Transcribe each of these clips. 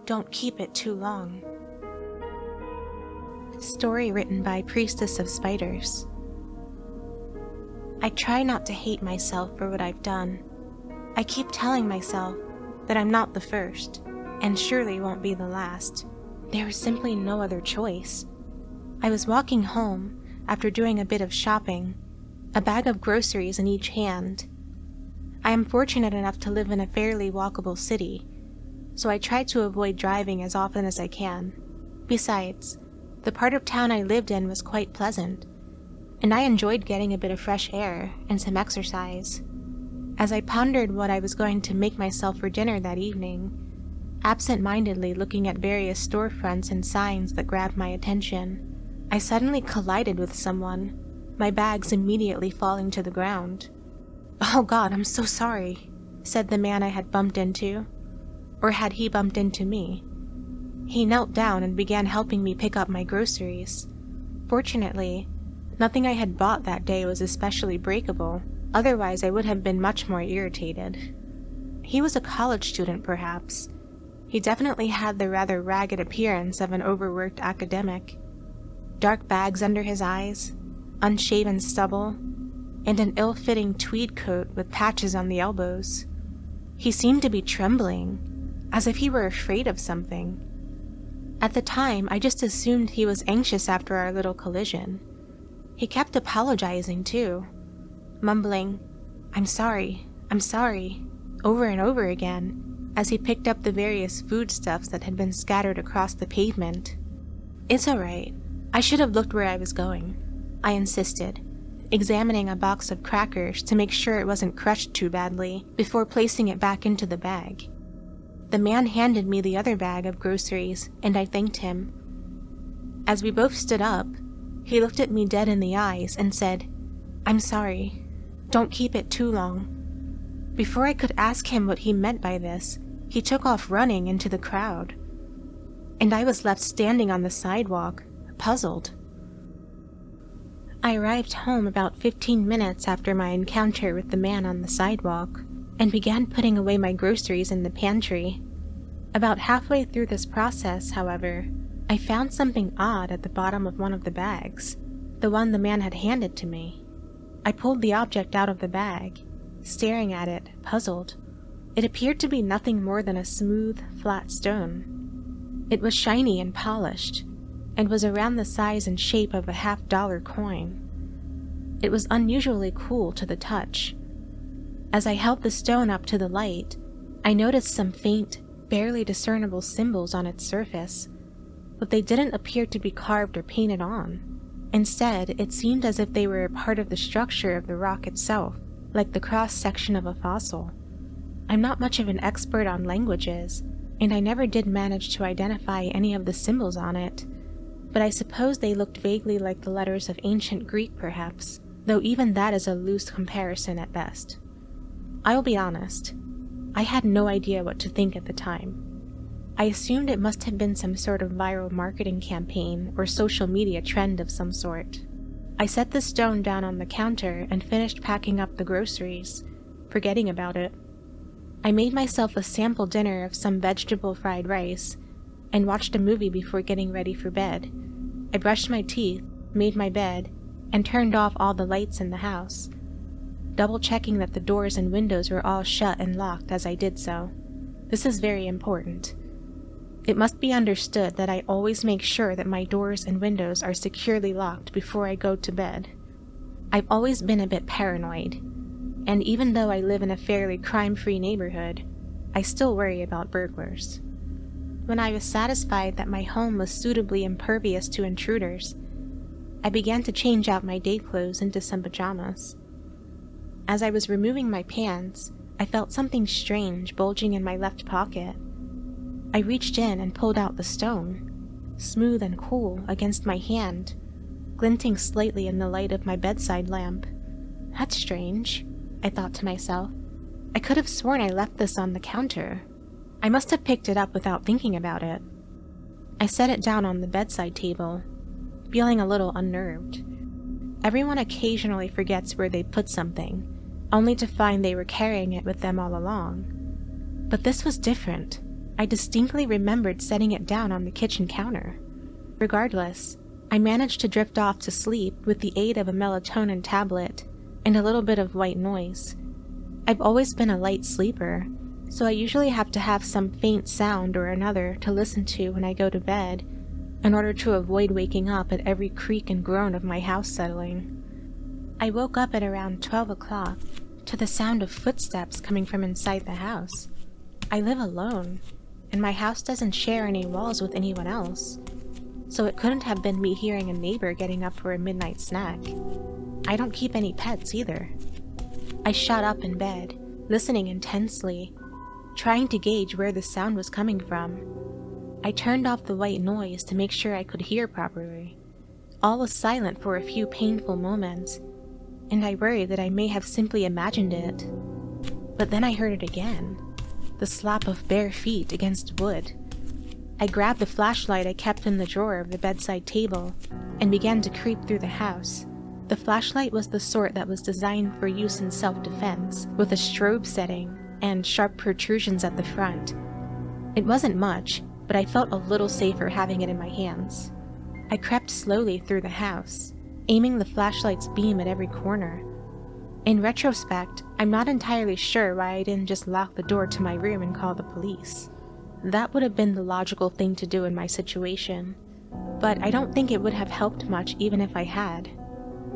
Don't keep it too long. Story written by PriestessOfSpiders. I try not to hate myself for what I've done. I keep telling myself that I'm not the first, and surely won't be the last. There was simply no other choice. I was walking home after doing a bit of shopping, a bag of groceries in each hand. I am fortunate enough to live in a fairly walkable city, so I try to avoid driving as often as I can. Besides, the part of town I lived in was quite pleasant, and I enjoyed getting a bit of fresh air and some exercise. As I pondered what I was going to make myself for dinner that evening, absent-mindedly looking at various storefronts and signs that grabbed my attention, I suddenly collided with someone, my bags immediately falling to the ground. "Oh God, I'm so sorry," said the man I had bumped into. Or had he bumped into me? He knelt down and began helping me pick up my groceries. Fortunately, nothing I had bought that day was especially breakable, otherwise I would have been much more irritated. He was a college student, perhaps. He definitely had the rather ragged appearance of an overworked academic. Dark bags under his eyes, unshaven stubble, and an ill-fitting tweed coat with patches on the elbows. He seemed to be trembling, as if he were afraid of something. At the time, I just assumed he was anxious after our little collision. He kept apologizing, too, mumbling, I'm sorry," over and over again, as he picked up the various foodstuffs that had been scattered across the pavement. "It's all right. I should have looked where I was going," I insisted, examining a box of crackers to make sure it wasn't crushed too badly before placing it back into the bag. The man handed me the other bag of groceries, and I thanked him. As we both stood up, he looked at me dead in the eyes and said, "I'm sorry. Don't keep it too long." Before I could ask him what he meant by this, he took off running into the crowd, and I was left standing on the sidewalk, puzzled. I arrived home about 15 minutes after my encounter with the man on the sidewalk, and began putting away my groceries in the pantry. About halfway through this process, however, I found something odd at the bottom of one of the bags, the one the man had handed to me. I pulled the object out of the bag, staring at it, puzzled. It appeared to be nothing more than a smooth, flat stone. It was shiny and polished, and was around the size and shape of a $50 coin. It was unusually cool to the touch. As I held the stone up to the light, I noticed some faint, barely discernible symbols on its surface, but they didn't appear to be carved or painted on. Instead, it seemed as if they were a part of the structure of the rock itself, like the cross-section of a fossil. I'm not much of an expert on languages, and I never did manage to identify any of the symbols on it, but I suppose they looked vaguely like the letters of ancient Greek, perhaps, though even that is a loose comparison at best. I'll be honest, I had no idea what to think at the time. I assumed it must have been some sort of viral marketing campaign or social media trend of some sort. I set the stone down on the counter and finished packing up the groceries, forgetting about it. I made myself a sample dinner of some vegetable fried rice and watched a movie before getting ready for bed. I brushed my teeth, made my bed, and turned off all the lights in the house, double-checking that the doors and windows were all shut and locked as I did so. This is very important. It must be understood that I always make sure that my doors and windows are securely locked before I go to bed. I've always been a bit paranoid, and even though I live in a fairly crime-free neighborhood, I still worry about burglars. When I was satisfied that my home was suitably impervious to intruders, I began to change out my day clothes into some pajamas. As I was removing my pants, I felt something strange bulging in my left pocket. I reached in and pulled out the stone, smooth and cool against my hand, glinting slightly in the light of my bedside lamp. That's strange, I thought to myself. I could have sworn I left this on the counter. I must have picked it up without thinking about it. I set it down on the bedside table, feeling a little unnerved. Everyone occasionally forgets where they put something, only to find they were carrying it with them all along. But this was different. I distinctly remembered setting it down on the kitchen counter. Regardless, I managed to drift off to sleep with the aid of a melatonin tablet and a little bit of white noise. I've always been a light sleeper, so I usually have to have some faint sound or another to listen to when I go to bed in order to avoid waking up at every creak and groan of my house settling. I woke up at around 12 o'clock to the sound of footsteps coming from inside the house. I live alone, and my house doesn't share any walls with anyone else, so it couldn't have been me hearing a neighbor getting up for a midnight snack. I don't keep any pets either. I shot up in bed, listening intensely, trying to gauge where the sound was coming from. I turned off the white noise to make sure I could hear properly. All was silent for a few painful moments, and I worried that I may have simply imagined it. But then I heard it again, the slap of bare feet against wood. I grabbed the flashlight I kept in the drawer of the bedside table and began to creep through the house. The flashlight was the sort that was designed for use in self-defense, with a strobe setting and sharp protrusions at the front. It wasn't much, but I felt a little safer having it in my hands. I crept slowly through the house, aiming the flashlight's beam at every corner. In retrospect, I'm not entirely sure why I didn't just lock the door to my room and call the police. That would have been the logical thing to do in my situation, but I don't think it would have helped much even if I had.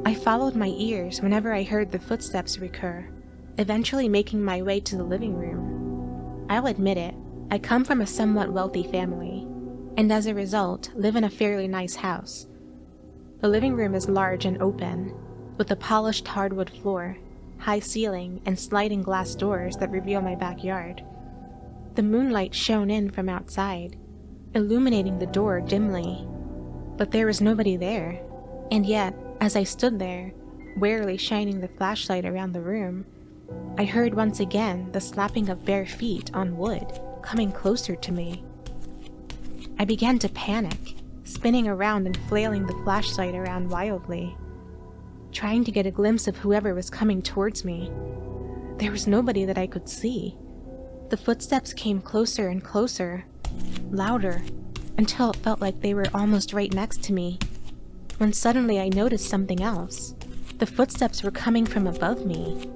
I followed my ears whenever I heard the footsteps recur, eventually making my way to the living room. I'll admit it, I come from a somewhat wealthy family, and as a result, live in a fairly nice house. The living room is large and open, with a polished hardwood floor, high ceiling, and sliding glass doors that reveal my backyard. The moonlight shone in from outside, illuminating the door dimly, but there was nobody there, and yet, as I stood there, warily shining the flashlight around the room, I heard once again the slapping of bare feet on wood, coming closer to me. I began to panic, spinning around and flailing the flashlight around wildly, trying to get a glimpse of whoever was coming towards me. There was nobody that I could see. The footsteps came closer and closer, louder, until it felt like they were almost right next to me, when suddenly I noticed something else. The footsteps were coming from above me.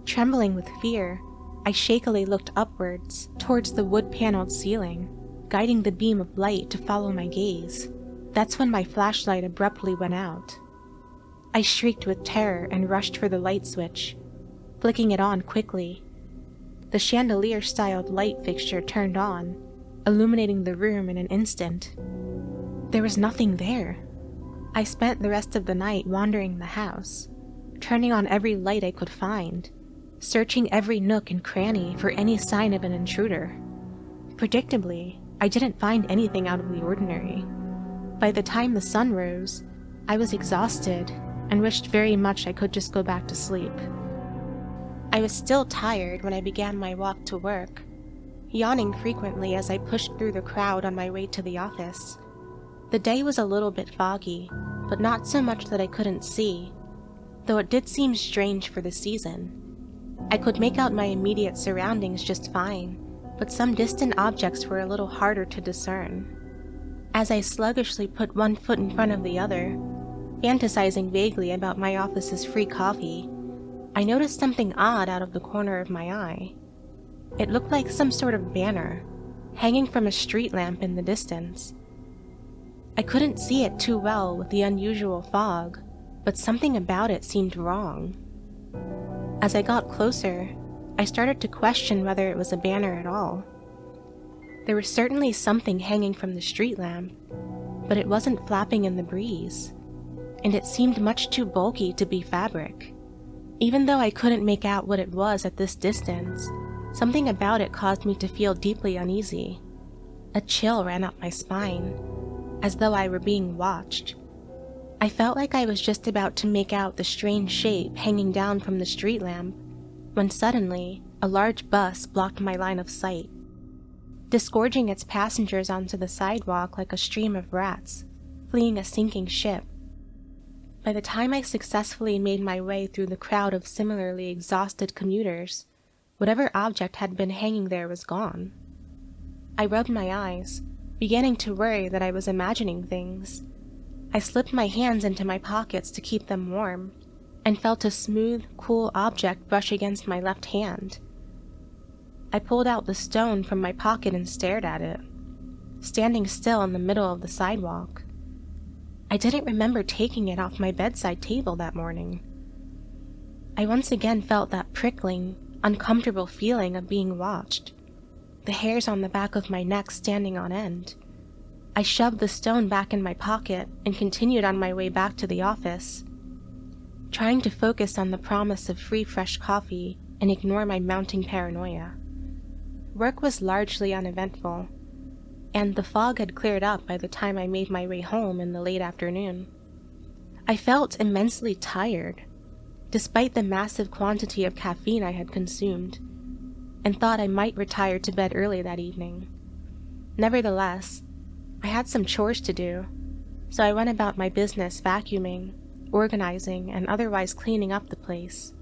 Trembling with fear, I shakily looked upwards, towards the wood-paneled ceiling, guiding the beam of light to follow my gaze. That's when my flashlight abruptly went out. I shrieked with terror and rushed for the light switch, flicking it on quickly. The chandelier-styled light fixture turned on, illuminating the room in an instant. There was nothing there. I spent the rest of the night wandering the house, turning on every light I could find, searching every nook and cranny for any sign of an intruder. Predictably, I didn't find anything out of the ordinary. By the time the sun rose, I was exhausted and wished very much I could just go back to sleep. I was still tired when I began my walk to work, yawning frequently as I pushed through the crowd on my way to the office. The day was a little bit foggy, but not so much that I couldn't see, though it did seem strange for the season. I could make out my immediate surroundings just fine, but some distant objects were a little harder to discern. As I sluggishly put one foot in front of the other, fantasizing vaguely about my office's free coffee, I noticed something odd out of the corner of my eye. It looked like some sort of banner, hanging from a street lamp in the distance. I couldn't see it too well with the unusual fog, but something about it seemed wrong. As I got closer, I started to question whether it was a banner at all. There was certainly something hanging from the street lamp, but it wasn't flapping in the breeze, and it seemed much too bulky to be fabric. Even though I couldn't make out what it was at this distance, something about it caused me to feel deeply uneasy. A chill ran up my spine, as though I were being watched. I felt like I was just about to make out the strange shape hanging down from the street lamp, when suddenly, a large bus blocked my line of sight, disgorging its passengers onto the sidewalk like a stream of rats, fleeing a sinking ship. By the time I successfully made my way through the crowd of similarly exhausted commuters, whatever object had been hanging there was gone. I rubbed my eyes, beginning to worry that I was imagining things. I slipped my hands into my pockets to keep them warm, and felt a smooth, cool object brush against my left hand. I pulled out the stone from my pocket and stared at it, standing still in the middle of the sidewalk. I didn't remember taking it off my bedside table that morning. I once again felt that prickling, uncomfortable feeling of being watched, the hairs on the back of my neck standing on end. I shoved the stone back in my pocket and continued on my way back to the office, trying to focus on the promise of free fresh coffee and ignore my mounting paranoia. Work was largely uneventful, and the fog had cleared up by the time I made my way home in the late afternoon. I felt immensely tired, despite the massive quantity of caffeine I had consumed, and thought I might retire to bed early that evening. Nevertheless, I had some chores to do, so I went about my business vacuuming, organizing, and otherwise cleaning up the place.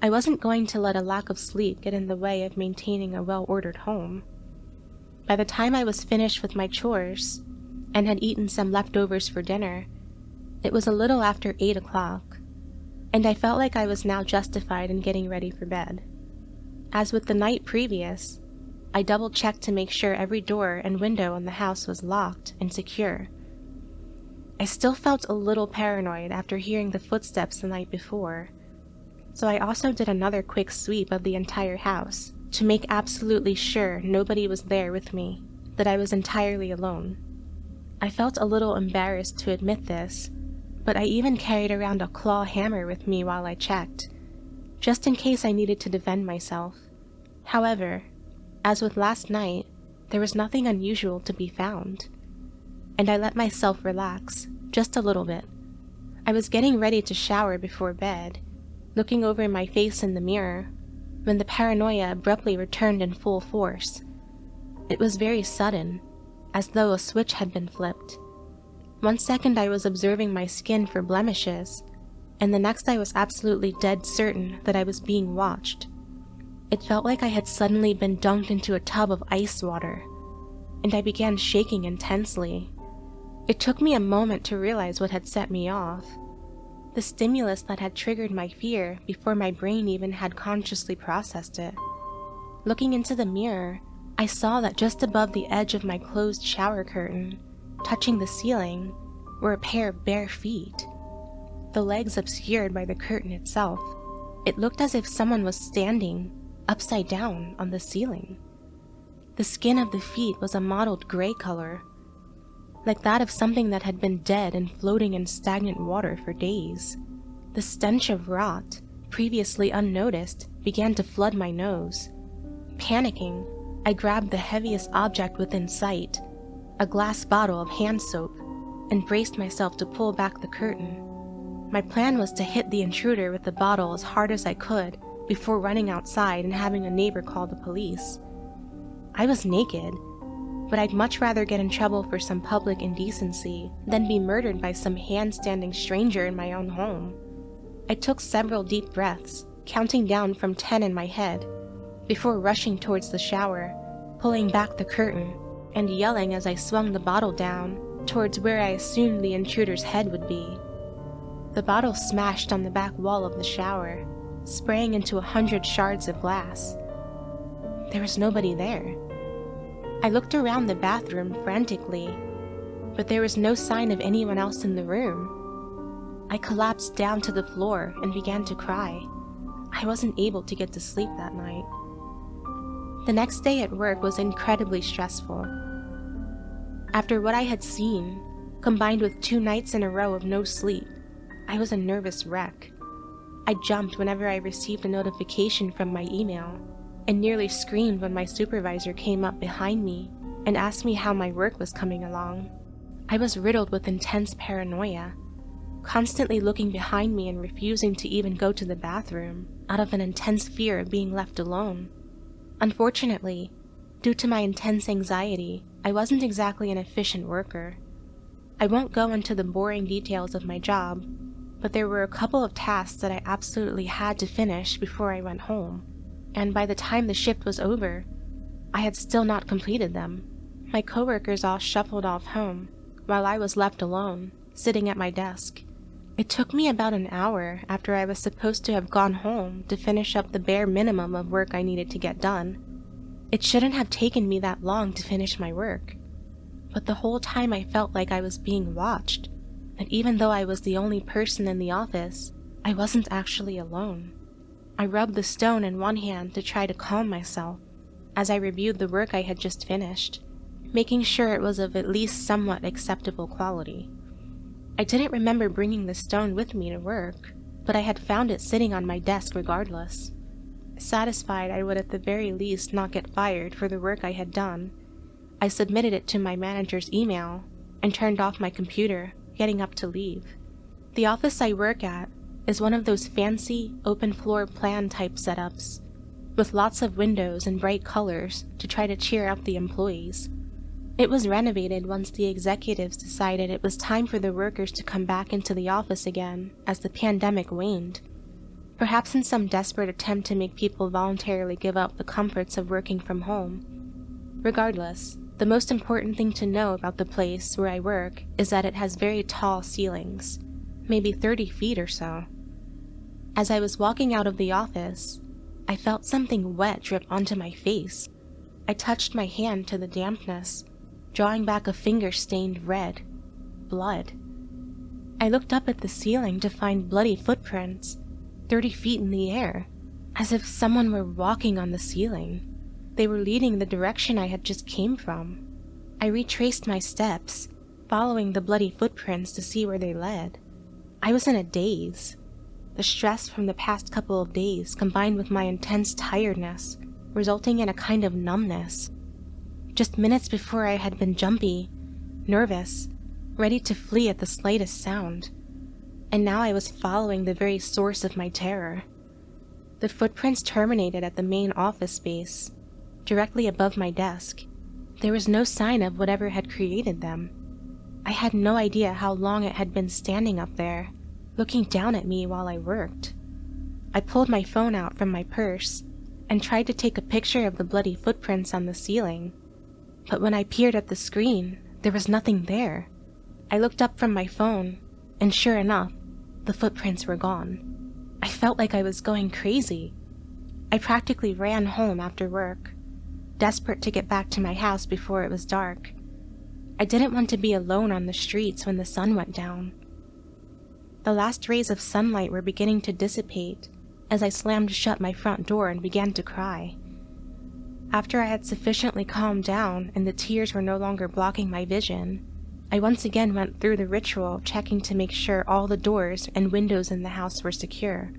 I wasn't going to let a lack of sleep get in the way of maintaining a well-ordered home. By the time I was finished with my chores, and had eaten some leftovers for dinner, it was a little after 8 o'clock, and I felt like I was now justified in getting ready for bed. As with the night previous, I double-checked to make sure every door and window in the house was locked and secure. I still felt a little paranoid after hearing the footsteps the night before, so I also did another quick sweep of the entire house to make absolutely sure nobody was there with me, that I was entirely alone. I felt a little embarrassed to admit this, but I even carried around a claw hammer with me while I checked, just in case I needed to defend myself. However, as with last night, there was nothing unusual to be found, and I let myself relax, just a little bit. I was getting ready to shower before bed, looking over my face in the mirror, when the paranoia abruptly returned in full force. It was very sudden, as though a switch had been flipped. 1 second I was observing my skin for blemishes, and the next I was absolutely dead certain that I was being watched. It felt like I had suddenly been dunked into a tub of ice water, and I began shaking intensely. It took me a moment to realize what had set me off, the stimulus that had triggered my fear before my brain even had consciously processed it. Looking into the mirror, I saw that just above the edge of my closed shower curtain, touching the ceiling, were a pair of bare feet, the legs obscured by the curtain itself. It looked as if someone was standing, upside down, on the ceiling. The skin of the feet was a mottled gray color, like that of something that had been dead and floating in stagnant water for days. The stench of rot, previously unnoticed, began to flood my nose. Panicking, I grabbed the heaviest object within sight, a glass bottle of hand soap, and braced myself to pull back the curtain. My plan was to hit the intruder with the bottle as hard as I could before running outside and having a neighbor call the police. I was naked, but I'd much rather get in trouble for some public indecency than be murdered by some hand-standing stranger in my own home. I took several deep breaths, counting down from 10 in my head, before rushing towards the shower, pulling back the curtain, and yelling as I swung the bottle down towards where I assumed the intruder's head would be. The bottle smashed on the back wall of the shower, spraying into 100 shards of glass. There was nobody there. I looked around the bathroom frantically, but there was no sign of anyone else in the room. I collapsed down to the floor and began to cry. I wasn't able to get to sleep that night. The next day at work was incredibly stressful. After what I had seen, combined with 2 nights in a row of no sleep, I was a nervous wreck. I jumped whenever I received a notification from my email, and nearly screamed when my supervisor came up behind me and asked me how my work was coming along. I was riddled with intense paranoia, constantly looking behind me and refusing to even go to the bathroom out of an intense fear of being left alone. Unfortunately, due to my intense anxiety, I wasn't exactly an efficient worker. I won't go into the boring details of my job, but there were a couple of tasks that I absolutely had to finish before I went home, and by the time the shift was over, I had still not completed them. My coworkers all shuffled off home, while I was left alone, sitting at my desk. It took me about an hour after I was supposed to have gone home to finish up the bare minimum of work I needed to get done. It shouldn't have taken me that long to finish my work, but the whole time I felt like I was being watched, and even though I was the only person in the office, I wasn't actually alone. I rubbed the stone in one hand to try to calm myself as I reviewed the work I had just finished, making sure it was of at least somewhat acceptable quality. I didn't remember bringing the stone with me to work, but I had found it sitting on my desk regardless. Satisfied I would at the very least not get fired for the work I had done, I submitted it to my manager's email and turned off my computer, getting up to leave. The office I work at is one of those fancy, open floor plan type setups, with lots of windows and bright colors to try to cheer up the employees. It was renovated once the executives decided it was time for the workers to come back into the office again as the pandemic waned, perhaps in some desperate attempt to make people voluntarily give up the comforts of working from home. Regardless, the most important thing to know about the place where I work is that it has very tall ceilings, maybe 30 feet or so. As I was walking out of the office, I felt something wet drip onto my face. I touched my hand to the dampness, drawing back a finger stained red. Blood. I looked up at the ceiling to find bloody footprints, 30 feet in the air, as if someone were walking on the ceiling. They were leading the direction I had just came from. I retraced my steps, following the bloody footprints to see where they led. I was in a daze. The stress from the past couple of days combined with my intense tiredness, resulting in a kind of numbness. Just minutes before I had been jumpy, nervous, ready to flee at the slightest sound, and now I was following the very source of my terror. The footprints terminated at the main office space, directly above my desk. There was no sign of whatever had created them. I had no idea how long it had been standing up there, looking down at me while I worked. I pulled my phone out from my purse and tried to take a picture of the bloody footprints on the ceiling, but when I peered at the screen, there was nothing there. I looked up from my phone, and sure enough, the footprints were gone. I felt like I was going crazy. I practically ran home after work, desperate to get back to my house before it was dark. I didn't want to be alone on the streets when the sun went down. The last rays of sunlight were beginning to dissipate as I slammed shut my front door and began to cry. After I had sufficiently calmed down and the tears were no longer blocking my vision, I once again went through the ritual, checking to make sure all the doors and windows in the house were secure,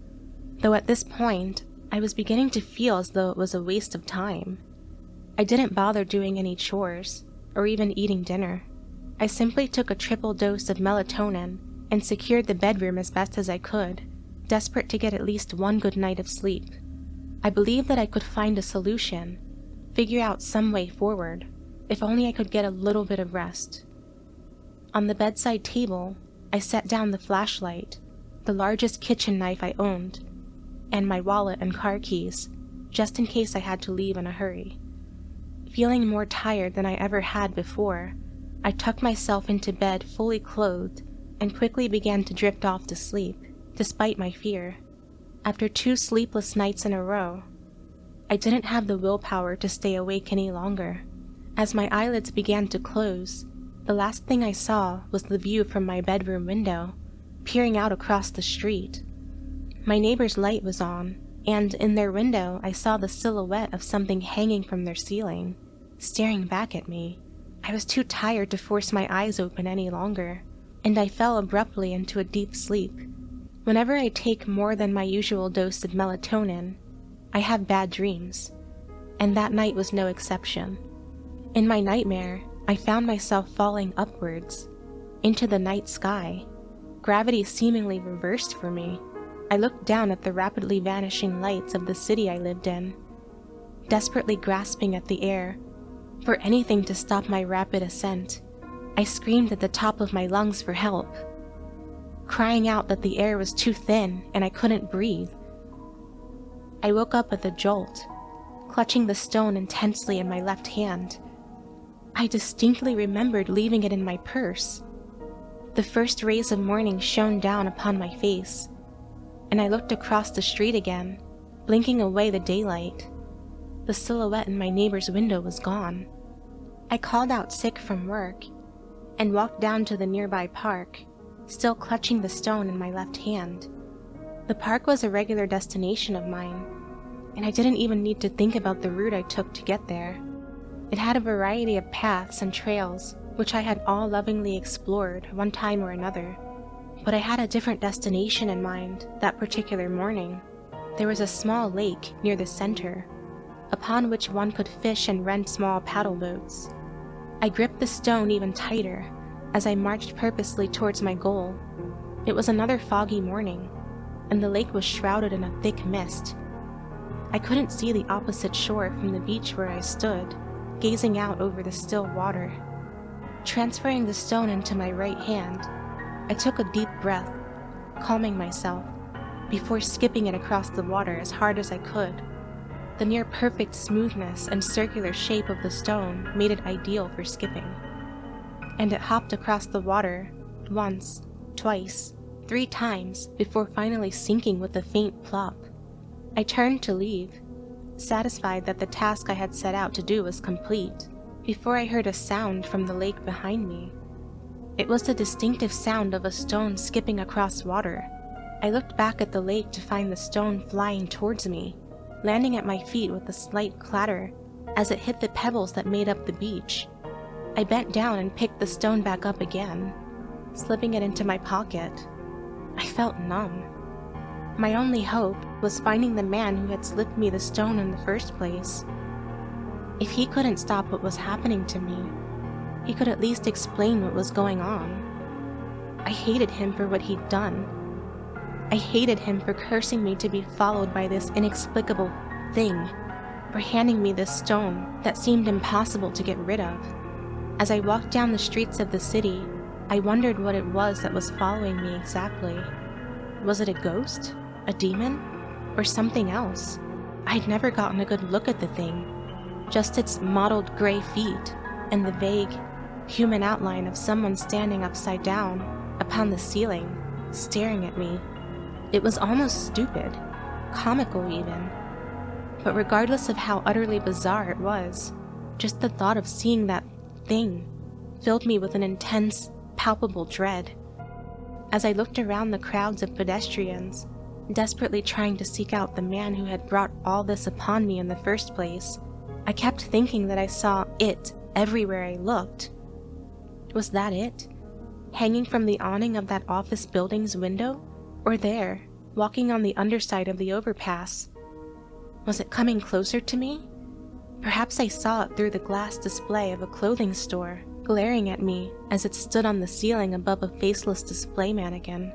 though at this point, I was beginning to feel as though it was a waste of time. I didn't bother doing any chores, or even eating dinner. I simply took a triple dose of melatonin and secured the bedroom as best as I could, desperate to get at least one good night of sleep. I believed that I could find a solution, figure out some way forward, if only I could get a little bit of rest. On the bedside table, I set down the flashlight, the largest kitchen knife I owned, and my wallet and car keys, just in case I had to leave in a hurry. Feeling more tired than I ever had before, I tucked myself into bed fully clothed and quickly began to drift off to sleep, despite my fear. After 2 sleepless nights in a row, I didn't have the willpower to stay awake any longer. As my eyelids began to close, the last thing I saw was the view from my bedroom window, peering out across the street. My neighbor's light was on, and in their window I saw the silhouette of something hanging from their ceiling, staring back at me. I was too tired to force my eyes open any longer, and I fell abruptly into a deep sleep. Whenever I take more than my usual dose of melatonin, I have bad dreams, and that night was no exception. In my nightmare, I found myself falling upwards, into the night sky. Gravity seemingly reversed for me. I looked down at the rapidly vanishing lights of the city I lived in, desperately grasping at the air for anything to stop my rapid ascent. I screamed at the top of my lungs for help, crying out that the air was too thin and I couldn't breathe. I woke up with a jolt, clutching the stone intensely in my left hand. I distinctly remembered leaving it in my purse. The first rays of morning shone down upon my face, and I looked across the street again, blinking away the daylight. The silhouette in my neighbor's window was gone. I called out sick from work and walked down to the nearby park, still clutching the stone in my left hand. The park was a regular destination of mine, and I didn't even need to think about the route I took to get there. It had a variety of paths and trails, which I had all lovingly explored one time or another, but I had a different destination in mind that particular morning. There was a small lake near the center, upon which one could fish and rent small paddle boats. I gripped the stone even tighter as I marched purposely towards my goal. It was another foggy morning, and the lake was shrouded in a thick mist. I couldn't see the opposite shore from the beach where I stood, gazing out over the still water. Transferring the stone into my right hand, I took a deep breath, calming myself, before skipping it across the water as hard as I could. The near-perfect smoothness and circular shape of the stone made it ideal for skipping. And it hopped across the water, once, twice, 3 times, before finally sinking with a faint plop. I turned to leave, satisfied that the task I had set out to do was complete, before I heard a sound from the lake behind me. It was the distinctive sound of a stone skipping across water. I looked back at the lake to find the stone flying towards me, landing at my feet with a slight clatter as it hit the pebbles that made up the beach. I bent down and picked the stone back up again, slipping it into my pocket. I felt numb. My only hope was finding the man who had slipped me the stone in the first place. If he couldn't stop what was happening to me, he could at least explain what was going on. I hated him for what he'd done. I hated him for cursing me to be followed by this inexplicable thing, for handing me this stone that seemed impossible to get rid of. As I walked down the streets of the city, I wondered what it was that was following me exactly. Was it a ghost? A demon? Or something else? I'd never gotten a good look at the thing, just its mottled gray feet and the vague, human outline of someone standing upside down upon the ceiling, staring at me. It was almost stupid, comical even. But regardless of how utterly bizarre it was, just the thought of seeing that thing filled me with an intense, palpable dread. As I looked around the crowds of pedestrians, desperately trying to seek out the man who had brought all this upon me in the first place, I kept thinking that I saw it everywhere I looked. Was that it? Hanging from the awning of that office building's window? Or there, walking on the underside of the overpass? Was it coming closer to me? Perhaps I saw it through the glass display of a clothing store, glaring at me as it stood on the ceiling above a faceless display mannequin.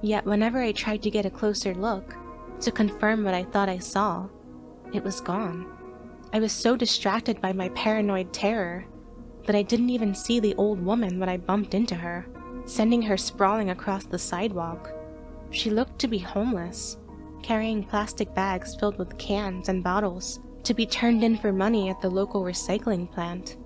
Yet whenever I tried to get a closer look, to confirm what I thought I saw, it was gone. I was so distracted by my paranoid terror that I didn't even see the old woman when I bumped into her, sending her sprawling across the sidewalk. She looked to be homeless, carrying plastic bags filled with cans and bottles to be turned in for money at the local recycling plant.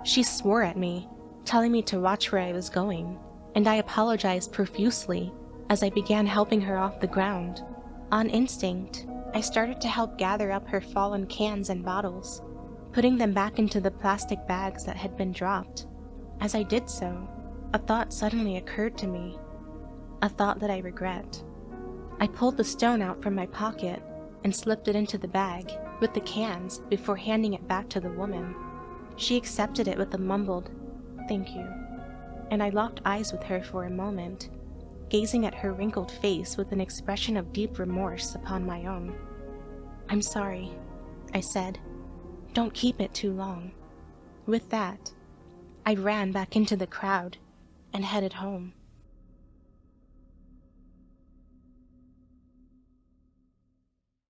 She swore at me, telling me to watch where I was going, and I apologized profusely as I began helping her off the ground. On instinct, I started to help gather up her fallen cans and bottles, putting them back into the plastic bags that had been dropped. As I did so, a thought suddenly occurred to me, a thought that I regret. I pulled the stone out from my pocket and slipped it into the bag with the cans before handing it back to the woman. She accepted it with a mumbled, "Thank you," and I locked eyes with her for a moment, gazing at her wrinkled face with an expression of deep remorse upon my own. "I'm sorry," I said. "Don't keep it too long." With that, I ran back into the crowd and headed home.